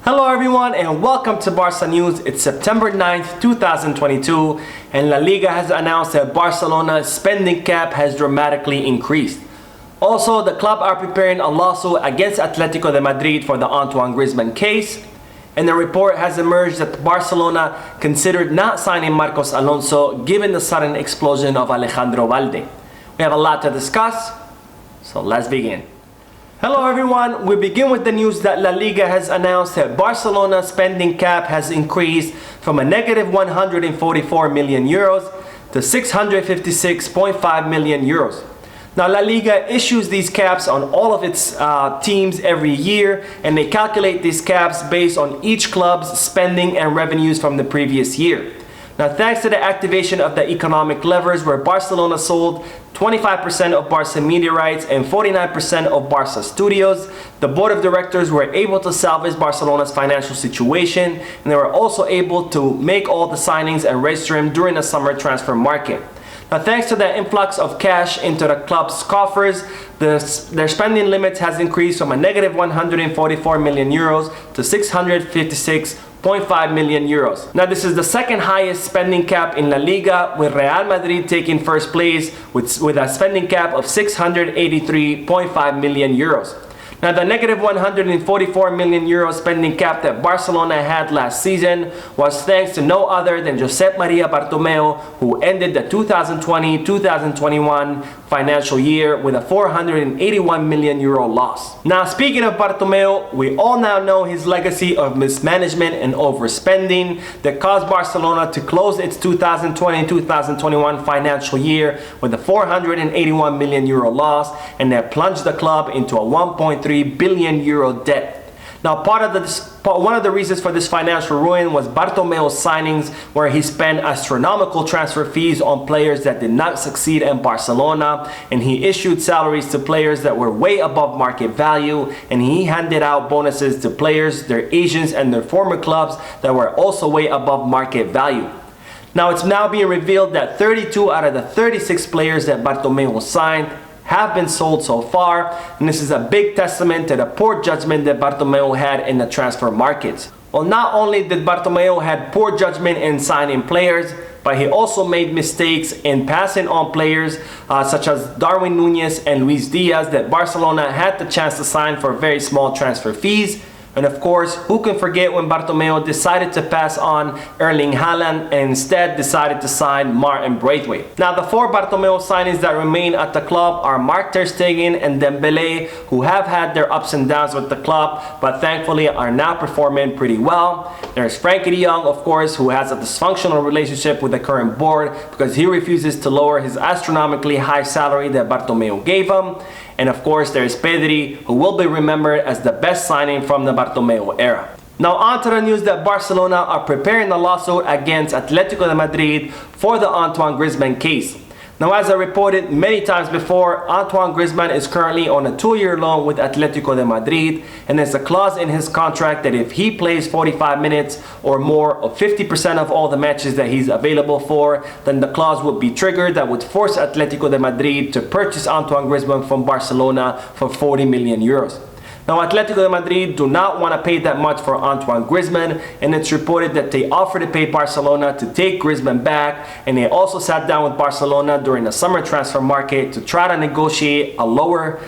Hello everyone and welcome to Barca News. It's September 9th, 2022 and La Liga has announced that Barcelona's spending cap has dramatically increased. Also, the club are preparing a lawsuit against Atletico de Madrid for the Antoine Griezmann case. And the report has emerged that Barcelona considered not signing Marcos Alonso given the sudden explosion of Alejandro Balde. We have a lot to discuss, so let's begin. Hello everyone, we begin with the news that La Liga has announced that Barcelona's spending cap has increased from a negative 144 million euros to 656.5 million euros. Now La Liga issues these caps on all of its teams every year, and they calculate these caps based on each club's spending and revenues from the previous year. Now, thanks to the activation of the economic levers where Barcelona sold 25% of Barca media rights and 49% of Barca studios, the board of directors were able to salvage Barcelona's financial situation, and they were also able to make all the signings and register them during the summer transfer market. Now, thanks to the influx of cash into the club's coffers, their spending limit has increased from a negative 144 million euros to 656.5 million euros. Now, this is the second highest spending cap in La Liga, with Real Madrid taking first place with a spending cap of 683.5 million euros. Now, the negative 144 million euro spending cap that Barcelona had last season was thanks to no other than Josep Maria Bartomeu, who ended the 2020-2021 financial year with a 481 million euro loss. Now, speaking of Bartomeu, we all now know his legacy of mismanagement and overspending that caused Barcelona to close its 2020-2021 financial year with a 481 million euro loss, and that plunged the club into a 1.3 billion euro debt. Now, one of the reasons for this financial ruin was Bartomeu's signings, where he spent astronomical transfer fees on players that did not succeed in Barcelona, and he issued salaries to players that were way above market value, and he handed out bonuses to players, their agents, and their former clubs that were also way above market value. Now, it's now being revealed that 32 out of the 36 players that Bartomeu signed have been sold so far, and this is a big testament to the poor judgment that Bartomeu had in the transfer markets. Well, not only did Bartomeu had poor judgment in signing players, but he also made mistakes in passing on players such as Darwin Núñez and Luis Diaz that Barcelona had the chance to sign for very small transfer fees. And of course, who can forget when Bartomeu decided to pass on Erling Haaland and instead decided to sign Martin Braithwaite. Now, the four Bartomeu signings that remain at the club are Marc Ter Stegen and Dembélé, who have had their ups and downs with the club, but thankfully are now performing pretty well. There's Frankie de Jong, of course, who has a dysfunctional relationship with the current board because he refuses to lower his astronomically high salary that Bartomeu gave him. And of course, there's Pedri, who will be remembered as the best signing from the Bartomeu era. Now, on to the news that Barcelona are preparing a lawsuit against Atletico de Madrid for the Antoine Griezmann case. Now, as I reported many times before, Antoine Griezmann is currently on a 2-year loan with Atletico de Madrid, and there's a clause in his contract that if he plays 45 minutes or more of 50% of all the matches that he's available for, then the clause would be triggered that would force Atletico de Madrid to purchase Antoine Griezmann from Barcelona for 40 million euros. Now, Atletico de Madrid do not want to pay that much for Antoine Griezmann, and it's reported that they offered to pay Barcelona to take Griezmann back, and they also sat down with Barcelona during the summer transfer market to try to negotiate a lower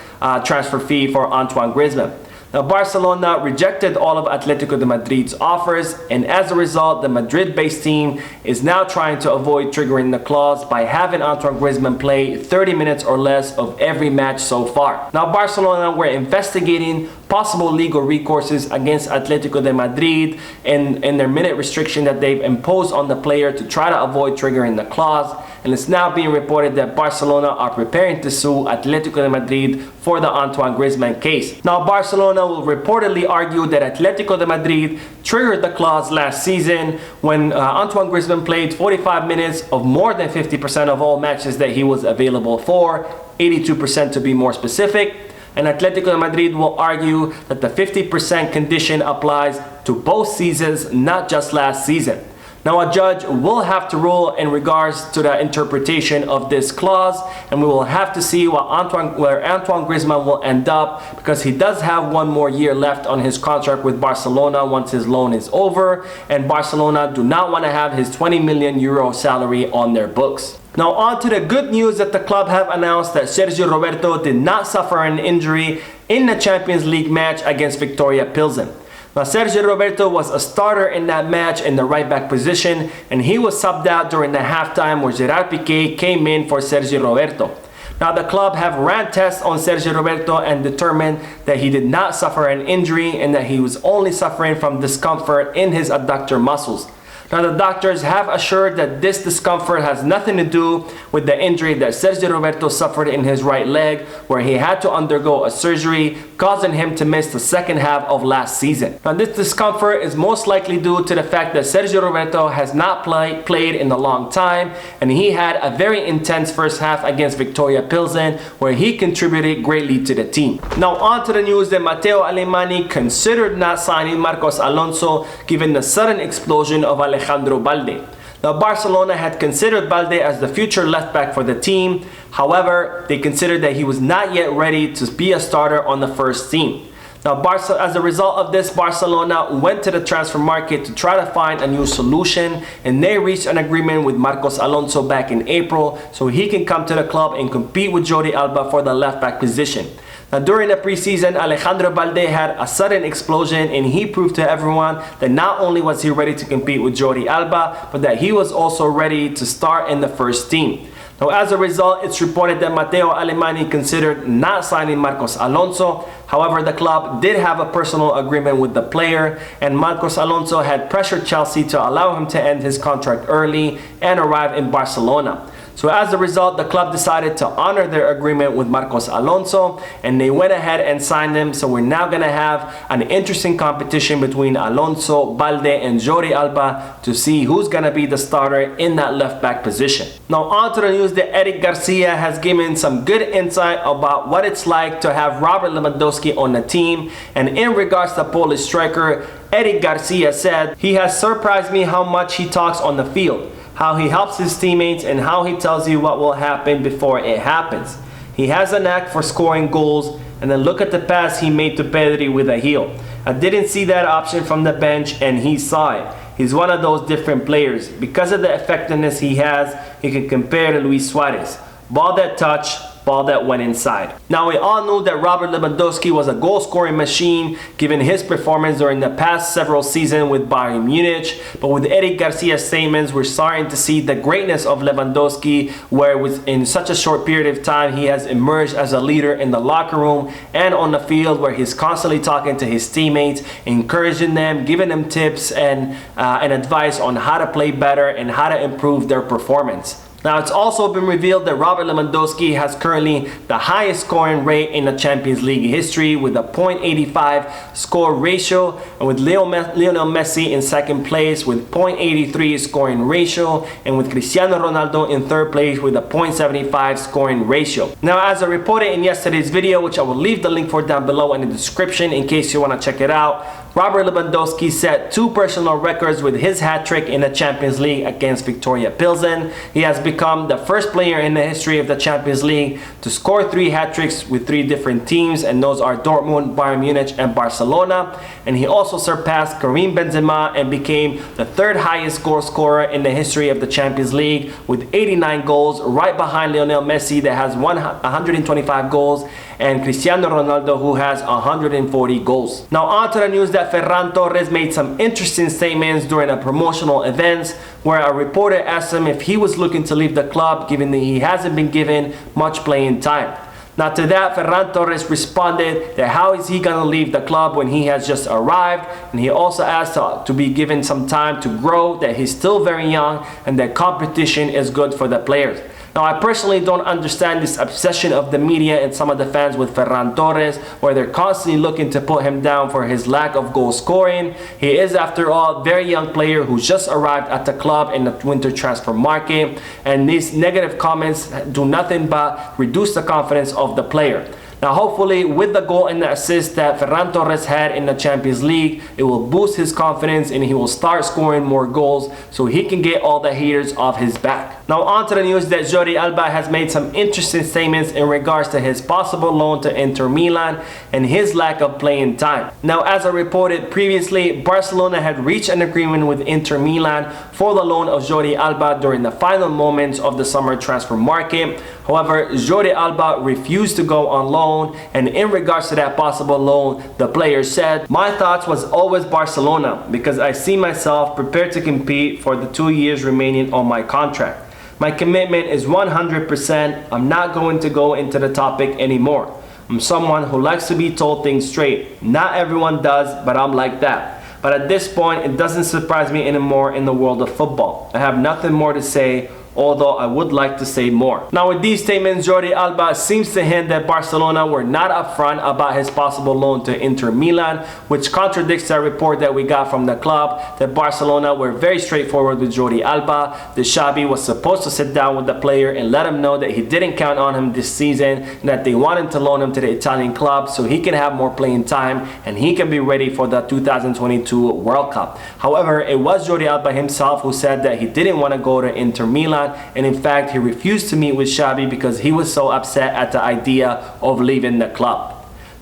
transfer fee for Antoine Griezmann. Now, Barcelona rejected all of Atletico de Madrid's offers, and as a result, the Madrid-based team is now trying to avoid triggering the clause by having Antoine Griezmann play 30 minutes or less of every match so far. Now, Barcelona were investigating possible legal recourses against Atletico de Madrid and their minute restriction that they've imposed on the player to try to avoid triggering the clause. And it's now being reported that Barcelona are preparing to sue Atletico de Madrid for the Antoine Griezmann case. Now, Barcelona will reportedly argue that Atletico de Madrid triggered the clause last season when Antoine Griezmann played 45 minutes of more than 50% of all matches that he was available for, 82% to be more specific. And Atletico de Madrid will argue that the 50% condition applies to both seasons, not just last season. Now a judge will have to rule in regards to the interpretation of this clause, and we will have to see where Antoine Griezmann will end up, because he does have one more year left on his contract with Barcelona once his loan is over, and Barcelona do not want to have his 20 million euro salary on their books. Now on to the good news that the club have announced that Sergio Roberto did not suffer an injury in the Champions League match against Victoria Pilsen. Now Sergio Roberto was a starter in that match in the right back position, and he was subbed out during the halftime where Gerard Piqué came in for Sergio Roberto. Now the club have ran tests on Sergio Roberto and determined that he did not suffer an injury and that he was only suffering from discomfort in his adductor muscles. Now the doctors have assured that this discomfort has nothing to do with the injury that Sergio Roberto suffered in his right leg, where he had to undergo a surgery, causing him to miss the second half of last season. Now this discomfort is most likely due to the fact that Sergio Roberto has not played in a long time, and he had a very intense first half against Victoria Pilsen, where he contributed greatly to the team. Now on to the news that Matteo Alemany considered not signing Marcos Alonso given the sudden explosion of Alejandro Balde. Now Barcelona had considered Balde as the future left back for the team. However, they considered that he was not yet ready to be a starter on the first team. Now as a result of this, Barcelona went to the transfer market to try to find a new solution, and they reached an agreement with Marcos Alonso back in April so he can come to the club and compete with Jordi Alba for the left back position. Now during the preseason, Alejandro Balde had a sudden explosion, and he proved to everyone that not only was he ready to compete with Jordi Alba, but that he was also ready to start in the first team. Now as a result, it's reported that Matteo Alemany considered not signing Marcos Alonso. However, the club did have a personal agreement with the player, and Marcos Alonso had pressured Chelsea to allow him to end his contract early and arrive in Barcelona. So as a result, the club decided to honor their agreement with Marcos Alonso, and they went ahead and signed him. So we're now going to have an interesting competition between Alonso, Balde, and Jordi Alba to see who's going to be the starter in that left back position. Now on to the news that Eric Garcia has given some good insight about what it's like to have Robert Lewandowski on the team. And in regards to Polish striker, Eric Garcia said, "He has surprised me how much he talks on the field, how he helps his teammates, and how he tells you what will happen before it happens. He has a knack for scoring goals, and then look at the pass he made to Pedri with a heel. I didn't see that option from the bench, and he saw it. He's one of those different players. Because of the effectiveness he has, he can compare to Luis Suarez. Ball that touch, ball that went inside." Now we all knew that Robert Lewandowski was a goal-scoring machine given his performance during the past several seasons with Bayern Munich, but with Eric Garcia's statements, we're starting to see the greatness of Lewandowski, where within such a short period of time he has emerged as a leader in the locker room and on the field, where he's constantly talking to his teammates, encouraging them, giving them tips and advice on how to play better and how to improve their performance. Now it's also been revealed that Robert Lewandowski has currently the highest scoring rate in the Champions League history with a .85 score ratio, and with Lionel Messi in second place with .83 scoring ratio, and with Cristiano Ronaldo in third place with a .75 scoring ratio. Now as I reported in yesterday's video, which I will leave the link for down below in the description in case you want to check it out, Robert Lewandowski set 2 personal records with his hat-trick in the Champions League against Victoria Pilsen. He has become the first player in the history of the Champions League to score 3 hat-tricks with 3 different teams, and those are Dortmund, Bayern Munich, and Barcelona. And he also surpassed Karim Benzema and became the 3rd highest goal scorer in the history of the Champions League with 89 goals, right behind Lionel Messi that has 125 goals, and Cristiano Ronaldo, who has 140 goals. Now on to the news that Ferran Torres made some interesting statements during a promotional event, where a reporter asked him if he was looking to leave the club given that he hasn't been given much playing time. Now to that, Ferran Torres responded that how is he going to leave the club when he has just arrived, and he also asked to be given some time to grow, that he's still very young, and that competition is good for the players. Now I personally don't understand this obsession of the media and some of the fans with Ferran Torres, where they're constantly looking to put him down for his lack of goal scoring. He is, after all, a very young player who just arrived at the club in the winter transfer market, and these negative comments do nothing but reduce the confidence of the player. Now hopefully with the goal and the assist that Ferran Torres had in the Champions League, it will boost his confidence and he will start scoring more goals so he can get all the haters off his back. Now on to the news that Jordi Alba has made some interesting statements in regards to his possible loan to Inter Milan and his lack of playing time. Now as I reported previously, Barcelona had reached an agreement with Inter Milan for the loan of Jordi Alba during the final moments of the summer transfer market. However, Jordi Alba refused to go on loan, and in regards to that possible loan, the player said, "My thoughts was always Barcelona because I see myself prepared to compete for the 2 years remaining on my contract. My commitment is 100%. I'm not going to go into the topic anymore. I'm someone who likes to be told things straight. Not everyone does, but I'm like that. But at this point, it doesn't surprise me anymore in the world of football. I have nothing more to say, although I would like to say more." Now with these statements, Jordi Alba seems to hint that Barcelona were not upfront about his possible loan to Inter Milan, which contradicts that report that we got from the club that Barcelona were very straightforward with Jordi Alba. The Xabi was supposed to sit down with the player and let him know that he didn't count on him this season and that they wanted to loan him to the Italian club so he can have more playing time and he can be ready for the 2022 World Cup. However, it was Jordi Alba himself who said that he didn't want to go to Inter Milan, and in fact he refused to meet with Xabi because he was so upset at the idea of leaving the club.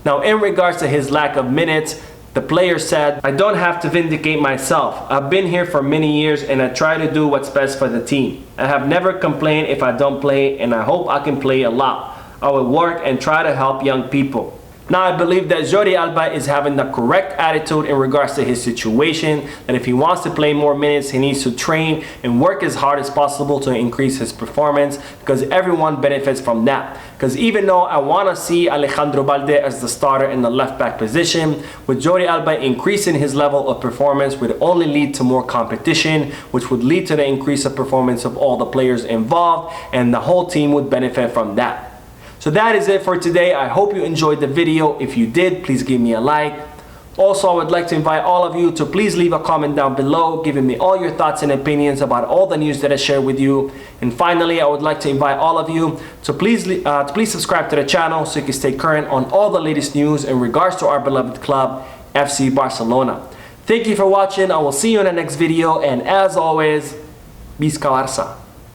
Now in regards to his lack of minutes, the player said, "I don't have to vindicate myself. I've been here for many years and I try to do what's best for the team. I have never complained if I don't play and I hope I can play a lot. I will work and try to help young people." Now I believe that Jordi Alba is having the correct attitude in regards to his situation, that if he wants to play more minutes, he needs to train and work as hard as possible to increase his performance, because everyone benefits from that. Because even though I want to see Alejandro Balde as the starter in the left back position, with Jordi Alba increasing his level of performance would only lead to more competition, which would lead to the increase of performance of all the players involved, and the whole team would benefit from that. So that is it for today. I hope you enjoyed the video. If you did, please give me a like. Also, I would like to invite all of you to please leave a comment down below, giving me all your thoughts and opinions about all the news that I share with you. And finally, I would like to invite all of you to please subscribe to the channel so you can stay current on all the latest news in regards to our beloved club, FC Barcelona. Thank you for watching. I will see you in the next video. And as always, Visca Barça.